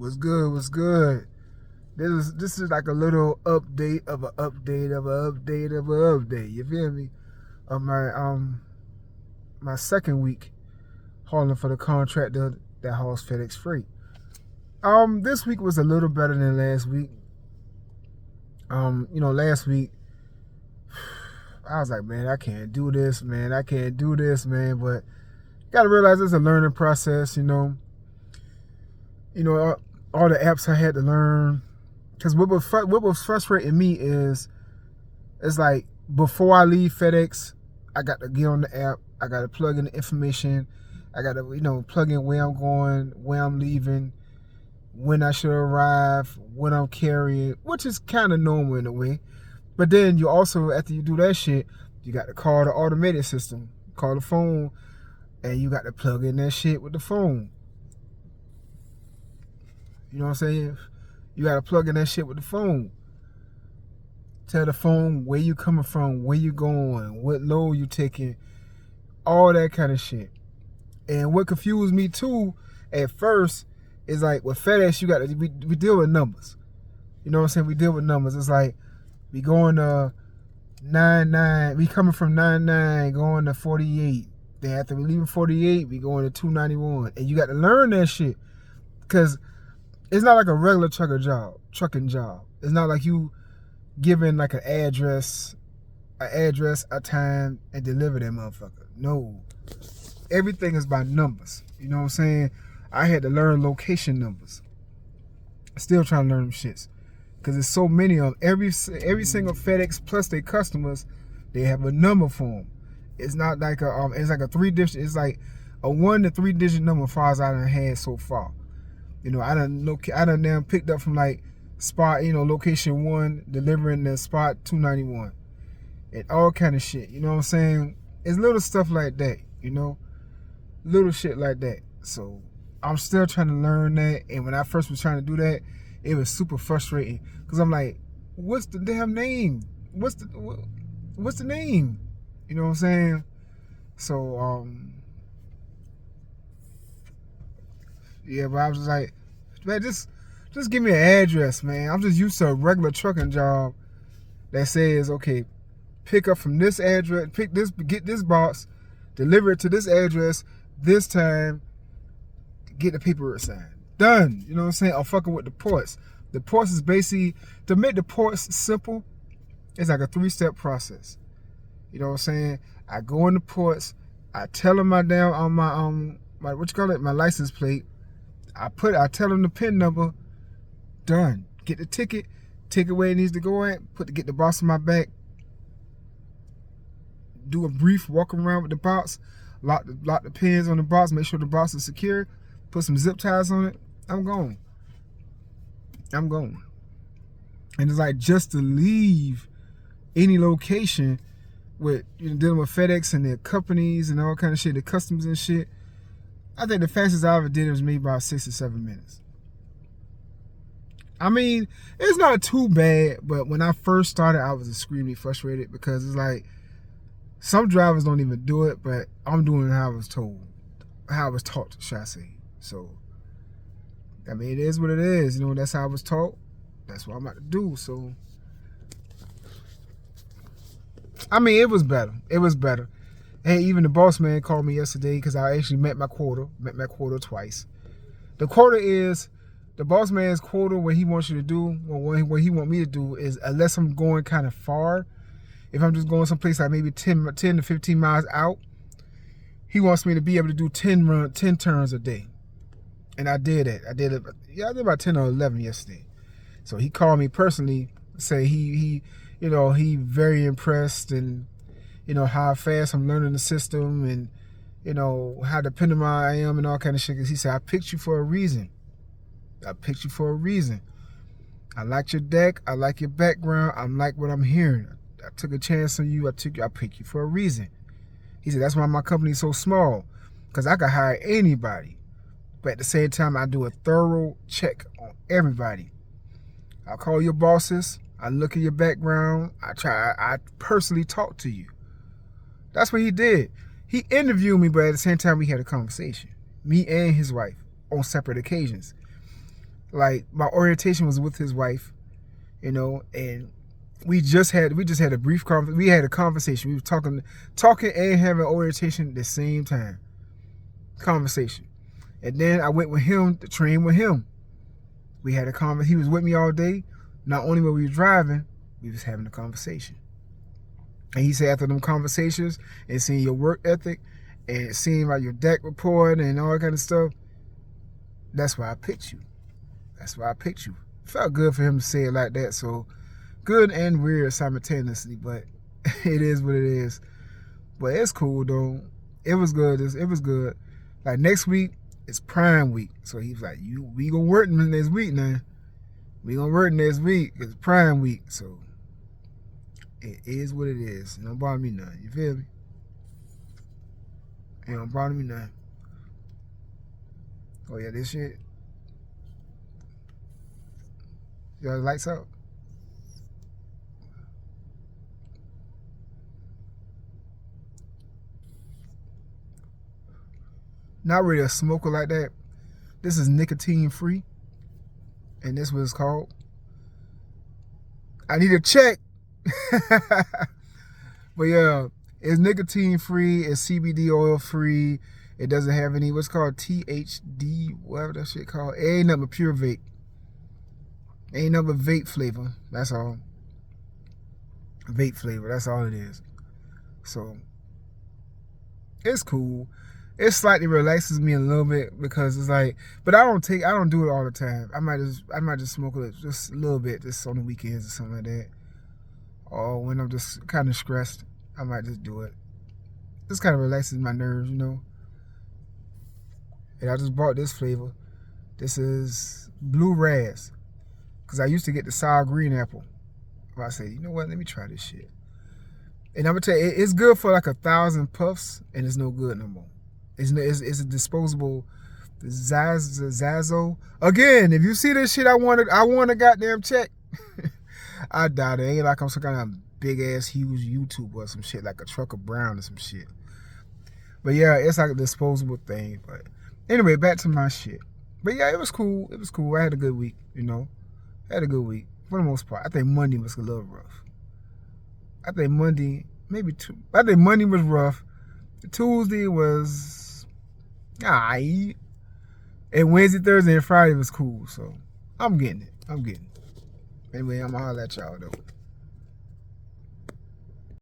What's good? What's good? This is like a little update of an update of an update of an update. You feel me? Of my second week hauling for the contractor that hauls FedEx Freight. This week was a little better than last week. Last week I was like, man, I can't do this, man. I can't do this, man. But you gotta realize it's a learning process. All the apps I had to learn. Because what was frustrating me is, it's like before I leave FedEx, I got to get on the app. I got to plug in the information. I got to, plug in where I'm going, where I'm leaving, when I should arrive, what I'm carrying, which is kind of normal in a way. But then you also, after you do that shit, you got to call the automated system, call the phone, and you got to plug in that shit with the phone. You know what I'm saying? You got to plug in that shit with the phone. Tell the phone where you coming from, where you going, what load you taking, all that kind of shit. And what confused me too at first is like with FedEx, we deal with numbers. You know what I'm saying? We deal with numbers. It's like we going to 99, we coming from 99 going to 48. Then after we leaving 48, we going to 291. And you got to learn that shit. Because it's not like a regular trucking job. It's not like you giving like an address, a time, and deliver that motherfucker. No. Everything is by numbers. You know what I'm saying? I had to learn location numbers. Still trying to learn them shits. Because there's so many of them. Every single FedEx plus their customers, they have a number for them. It's not like it's like a 3-digit, it's like a 1 to 3 digit number as far as I done had so far. I done now picked up from like spot, location 1, delivering the spot 291. And all kind of shit. You know what I'm saying? It's little stuff like that, little shit like that. So I'm still trying to learn that. And when I first was trying to do that, it was super frustrating. Because I'm like, what's the damn name? What's the name? You know what I'm saying? So, yeah, but I was just like, man, just give me an address, man. I'm just used to a regular trucking job that says, okay, pick up from this address, get this box, deliver it to this address, this time, get the paperwork signed. Done. You know what I'm saying? I'm fucking with the ports. The ports is basically, to make the ports simple, it's like a 3-step process. You know what I'm saying? I go in the ports, I tell them my license plate. I tell them the PIN number. Done. Get the ticket where it needs to go at. Get the box in my back. Do a brief walk around with the box. Lock the pins on the box. Make sure the box is secure. Put some zip ties on it. I'm gone. And it's like, just to leave any location with dealing with FedEx and their companies and all kind of shit, the customs and shit. I think the fastest I ever did it was maybe about 6 or 7 minutes. I mean, it's not too bad, but when I first started, I was extremely frustrated because it's like, some drivers don't even do it, but I'm doing how I was taught, should I say. So, I mean, it is what it is. That's how I was taught. That's what I'm about to do. So, I mean, it was better. Hey, even the boss man called me yesterday because I actually met my quota twice. The quota is, the boss man's quota, what he wants you to do, or what he want me to do is, unless I'm going kind of far, if I'm just going someplace like maybe 10 to 15 miles out, he wants me to be able to do 10 turns a day. And I did it. I did about 10 or 11 yesterday. So he called me personally, say he very impressed, and how fast I'm learning the system, and how dependable I am and all kind of shit. Cause he said, I picked you for a reason. I like your deck. I like your background. I like what I'm hearing. I took a chance on you. I picked you for a reason. He said, that's why my company's so small, because I could hire anybody. But at the same time, I do a thorough check on everybody. I call your bosses. I look at your background. I personally talk to you. That's what he did. He interviewed me, but at the same time, we had a conversation. Me and his wife on separate occasions. Like my orientation was with his wife, you know, and we just had a brief conversation. We had a conversation. We were talking and having orientation at the same time. Conversation. And then I went with him to train with him. We had a conversation. He was with me all day. Not only were we driving, we was having a conversation. And he said after them conversations and seeing your work ethic and seeing like your deck report and all that kind of stuff, that's why I picked you. That's why I picked you. Felt good for him to say it like that. So good and weird simultaneously, but it is what it is. But it's cool though. It was good. It was good. Like next week, it's Prime Week. So he was like, we gonna work next week now. We gonna work next week. It's Prime Week. So it is what it is. It don't bother me none. You feel me? It don't bother me none. Oh yeah, this shit. Y'all lights out. Not really a smoker like that. This is nicotine free. And this what it's called. I need a check. But yeah, it's nicotine free, it's CBD oil free. It doesn't have any what's called THD, whatever that shit called. It ain't nothing but pure vape. Ain't nothing but vape flavor. That's all. Vape flavor, that's all it is. So it's cool. It slightly relaxes me a little bit because it's like, but I don't do it all the time. I might just smoke it just a little bit, just on the weekends or something like that. Or when I'm just kind of stressed, I might just do it. This kind of relaxes my nerves, you know. And I just bought this flavor. This is Blue Raz. Because I used to get the sour green apple. But I said, you know what, let me try this shit. And I'm going to tell you, it's good for like 1,000 puffs, and it's no good no more. It's a disposable Zazo. Again, if you see this shit, I want a goddamn check. I doubt it. Ain't like I'm some kind of big ass huge YouTuber or some shit, like a Trucker Brown or some shit. But yeah, it's like a disposable thing. But anyway, back to my shit. But yeah, it was cool. It was cool. I had a good week, you know. I had a good week for the most part. I think Monday was a little rough. I think Monday was rough. Tuesday was alright. And Wednesday, Thursday, and Friday was cool. So I'm getting it. Anyway, I'm gonna holler at y'all though.